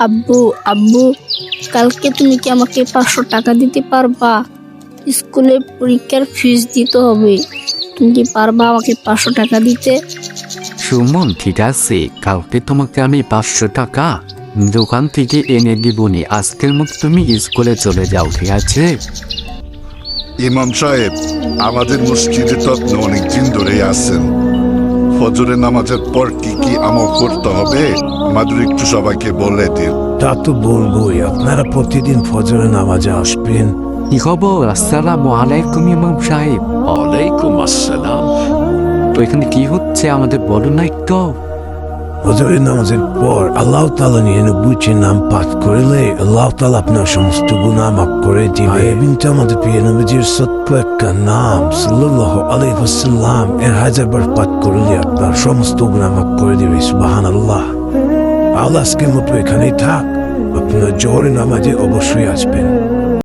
আব্বু আব্বু কালকে তুমি কি আমাকে 500 টাকা দিতে পারবা? স্কুলে পরীক্ষার ফিস দিতে হবে। তুমি কি পারবা আমাকে 500 টাকা দিতে? সুমন, ঠিক আছে, কালকে তোমাকে আমি 500 টাকা দোকান থেকে এনে দিবনি। আজকের মতো তুমি স্কুলে চলে যাও, ঠিক আছে? ইমাম সাহেব, আমাদের মসজিদে তো আপনি অনেকদিন ধরেই আছেন। ফজরের নামাজের পর কি কি আমল করতে হবে আমাদের একটু সবাইকে বলে দিন। তা তো বলবোই, আপনারা প্রতিদিন ফজরের নামাজে আসবেন। কি খবর? আসসালামু আলাইকুম ইমাম সাহেব। ওয়ালাইকুম আসসালাম। তো এখানে কি হচ্ছে আমাদের বলো না একটু। ফজরের নামাজের পর আল্লাহ তাআলা 99টি নাম পাঠ করলে আল্লাহ তাআলা আপনার সমস্ত গুনাহ মাফ করে দিবে। কিন্তু আমাদের প্রিয় নবীজির সত্য একটা নাম সাল্লাল্লাহু আলাইহি ওয়াসাল্লাম এর 1000 বার পাঠ করলে আপনার সমস্ত গুনাহ মাফ করে দিবে। সুবহানাল্লাহ। আল্লাহ আজকের মতো এখানেই থাক, আপনার জোহরের নামাজে অবশ্যই আসবেন।